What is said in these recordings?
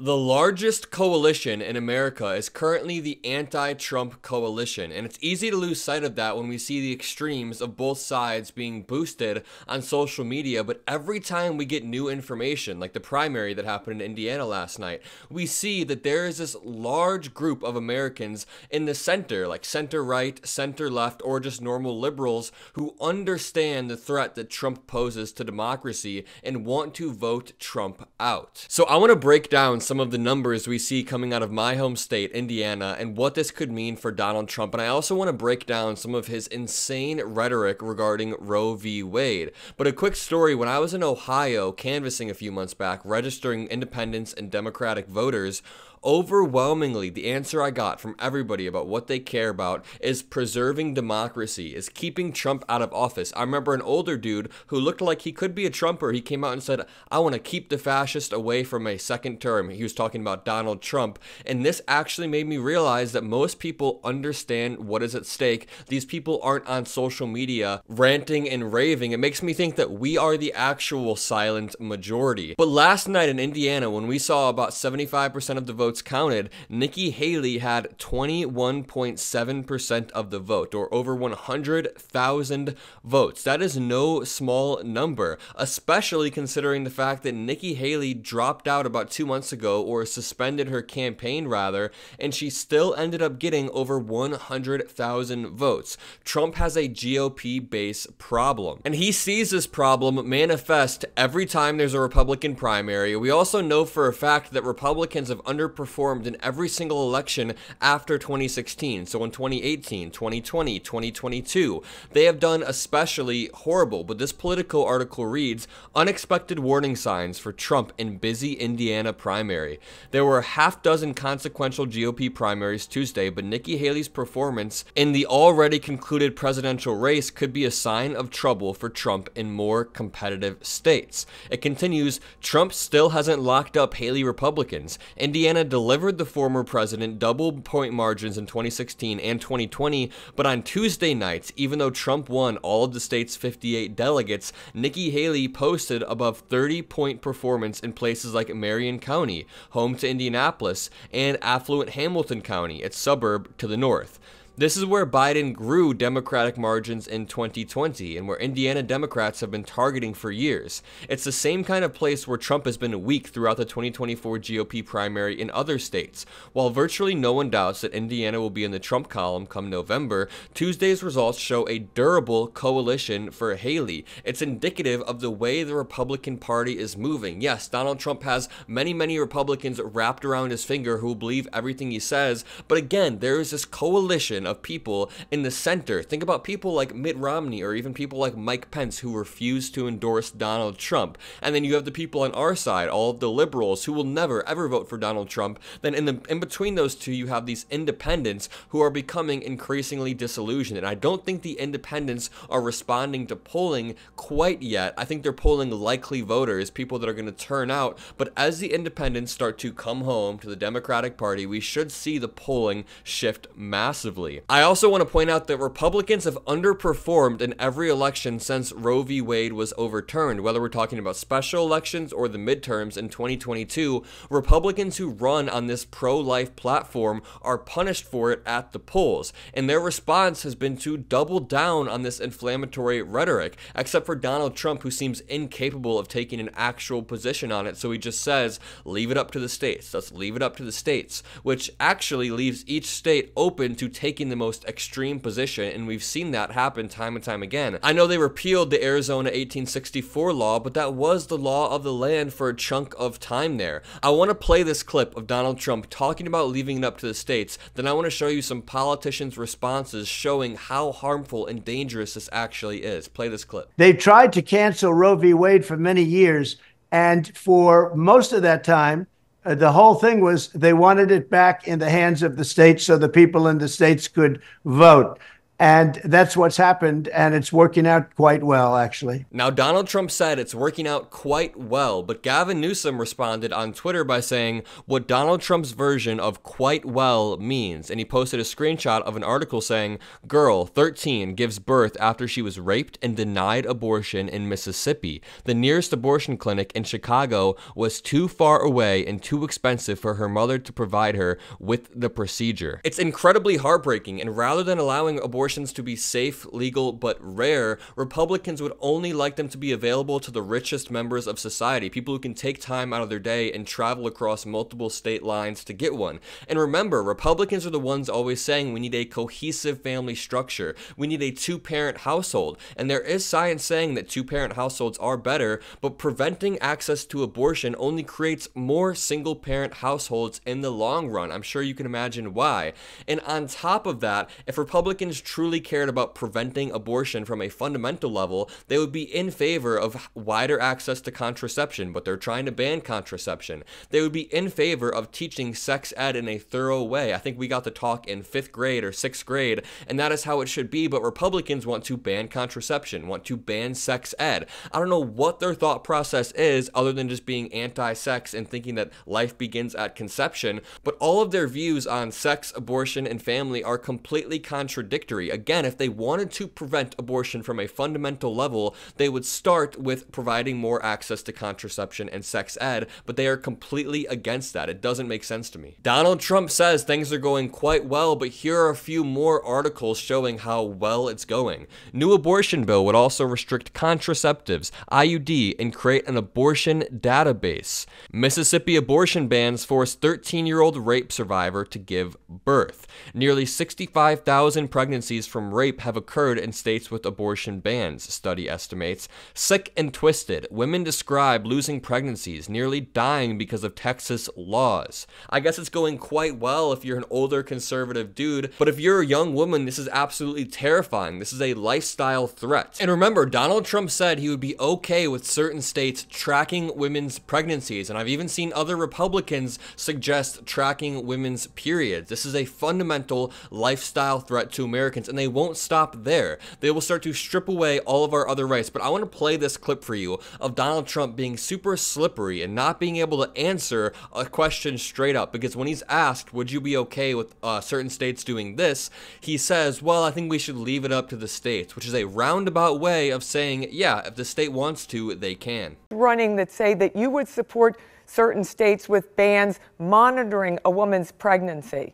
The largest coalition in America is currently the anti-Trump coalition, and it's easy to lose sight of that when we see the extremes of both sides being boosted on social media. But every time we get new information, like the primary that happened in Indiana last night, we see that there is this large group of Americans in the center, like center-right, center-left, or just normal liberals who understand the threat that Trump poses to democracy and want to vote Trump out. So I want to break down some of the numbers we see coming out of my home state, Indiana, and what this could mean for Donald Trump. And I also want to break down some of his insane rhetoric regarding Roe v. Wade. But a quick story, when I was in Ohio canvassing a few months back, registering independents and Democratic voters, overwhelmingly, the answer I got from everybody about what they care about is preserving democracy, is keeping Trump out of office. I remember an older dude who looked like he could be a Trumper. He came out and said, I want to keep the fascist away from a second term. He was talking about Donald Trump. And this actually made me realize that most people understand what is at stake. These people aren't on social media ranting and raving. It makes me think that we are the actual silent majority. But last night in Indiana, when we saw about 75% of the votes counted, Nikki Haley had 21.7% of the vote, or over 100,000 votes. That is no small number, especially considering the fact that Nikki Haley dropped out about 2 months ago, or suspended her campaign rather, and she still ended up getting over 100,000 votes. Trump has a GOP base problem, and he sees this problem manifest every time there's a Republican primary. We also know for a fact that Republicans have underperformed in every single election after 2016. So in 2018, 2020, 2022, they have done especially horrible. But this Politico article reads, unexpected warning signs for Trump in busy Indiana primary. There were a half dozen consequential GOP primaries Tuesday, but Nikki Haley's performance in the already concluded presidential race could be a sign of trouble for Trump in more competitive states. It continues, Trump still hasn't locked up Haley Republicans. Indiana delivered the former president double point margins in 2016 and 2020, but on Tuesday nights, even though Trump won all of the state's 58 delegates, Nikki Haley posted above 30-point performance in places like Marion County, home to Indianapolis, and affluent Hamilton County, its suburb to the north. This is where Biden grew Democratic margins in 2020 and where Indiana Democrats have been targeting for years. It's the same kind of place where Trump has been weak throughout the 2024 GOP primary in other states. While virtually no one doubts that Indiana will be in the Trump column come November, Tuesday's results show a durable coalition for Haley. It's indicative of the way the Republican Party is moving. Yes, Donald Trump has many Republicans wrapped around his finger who believe everything he says, but again, there is this coalition of people in the center. Think about people like Mitt Romney or even people like Mike Pence who refuse to endorse Donald Trump. And then you have the people on our side, all of the liberals who will never ever vote for Donald Trump. Then in between those two, you have these independents who are becoming increasingly disillusioned. And I don't think the independents are responding to polling quite yet. I think they're polling likely voters, people that are going to turn out. But as the independents start to come home to the Democratic Party, we should see the polling shift massively. I also want to point out that Republicans have underperformed in every election since Roe v. Wade was overturned. Whether we're talking about special elections or the midterms in 2022, Republicans who run on this pro-life platform are punished for it at the polls. And their response has been to double down on this inflammatory rhetoric, except for Donald Trump, who seems incapable of taking an actual position on it. So he just says, leave it up to the states. Let's leave it up to the states, which actually leaves each state open to taking the most extreme position, and we've seen that happen time and time again. I know they repealed the Arizona 1864 law, but that was the law of the land for a chunk of time there. I want to play this clip of Donald Trump talking about leaving it up to the states, then I want to show you some politicians' responses showing how harmful and dangerous this actually is. Play this clip. They've tried to cancel Roe v. Wade for many years, and for most of that time, the whole thing was they wanted it back in the hands of the states so the people in the states could vote. And that's what's happened. And it's working out quite well, actually. Now, Donald Trump said it's working out quite well, but Gavin Newsom responded on Twitter by saying what Donald Trump's version of quite well means. And he posted a screenshot of an article saying, "Girl, 13, gives birth after she was raped and denied abortion in Mississippi. The nearest abortion clinic in Chicago was too far away and too expensive for her mother to provide her with the procedure." It's incredibly heartbreaking, and rather than allowing abortions to be safe, legal, but rare, Republicans would only like them to be available to the richest members of society, people who can take time out of their day and travel across multiple state lines to get one. And remember, Republicans are the ones always saying we need a cohesive family structure, we need a two-parent household, and there is science saying that two-parent households are better, but preventing access to abortion only creates more single-parent households in the long run. I'm sure you can imagine why. And on top of that, if Republicans truly cared about preventing abortion from a fundamental level, they would be in favor of wider access to contraception, but they're trying to ban contraception. They would be in favor of teaching sex ed in a thorough way. I think we got the talk in 5th grade or 6th grade, and that is how it should be, but Republicans want to ban contraception, want to ban sex ed. I don't know what their thought process is other than just being anti-sex and thinking that life begins at conception, but all of their views on sex, abortion, and family are completely contradictory. Again, if they wanted to prevent abortion from a fundamental level, they would start with providing more access to contraception and sex ed, but they are completely against that. It doesn't make sense to me. Donald Trump says things are going quite well, but here are a few more articles showing how well it's going. New abortion bill would also restrict contraceptives, IUD, and create an abortion database. Mississippi abortion bans force 13-year-old rape survivor to give birth. Nearly 65,000 pregnancies from rape have occurred in states with abortion bans, study estimates. Sick and twisted. Women describe losing pregnancies, nearly dying because of Texas laws. I guess it's going quite well if you're an older conservative dude, but if you're a young woman, this is absolutely terrifying. This is a lifestyle threat. And remember, Donald Trump said he would be okay with certain states tracking women's pregnancies, and I've even seen other Republicans suggest tracking women's periods. This is a fundamental lifestyle threat to Americans, and they won't stop there. They will start to strip away all of our other rights. But I want to play this clip for you of Donald Trump being super slippery and not being able to answer a question straight up, because when he's asked, would you be okay with certain states doing this, he says, well, I think we should leave it up to the states, which is a roundabout way of saying, yeah, if the state wants to, they can. Running that say that you would support certain states with bans monitoring a woman's pregnancy.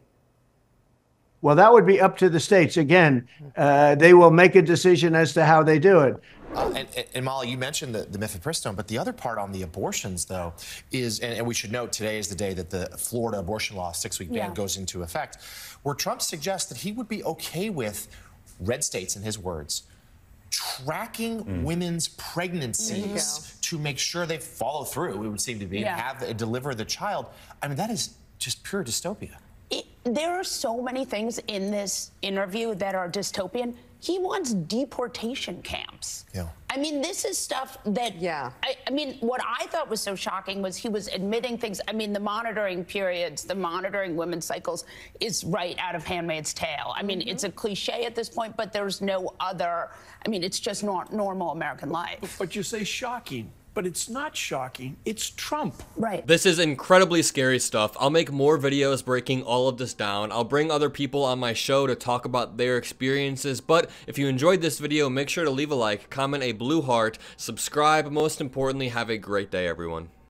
Well, that would be up to the states. Again, they will make a decision as to how they do it. And Molly, you mentioned the mifepristone, but the other part on the abortions, though, is, and we should note today is the day that the Florida abortion law 6-week ban goes into effect, where Trump suggests that he would be okay with red states, in his words, tracking women's pregnancies to make sure they follow through, it would seem to be, and deliver the child. I mean, that is just pure dystopia. There are so many things in this interview that are dystopian. He wants deportation camps. Yeah. I mean, this is stuff that, I mean, what I thought was so shocking was he was admitting things. I mean, the monitoring periods, the monitoring women's cycles is right out of Handmaid's Tale. I mean, it's a cliche at this point, but there's no other, I mean, it's just not normal American life. But you say shocking. But it's not shocking, it's Trump. Right. This is incredibly scary stuff. I'll make more videos breaking all of this down. I'll bring other people on my show to talk about their experiences. But if you enjoyed this video, make sure to leave a like, comment a blue heart, subscribe. Most importantly, have a great day, everyone.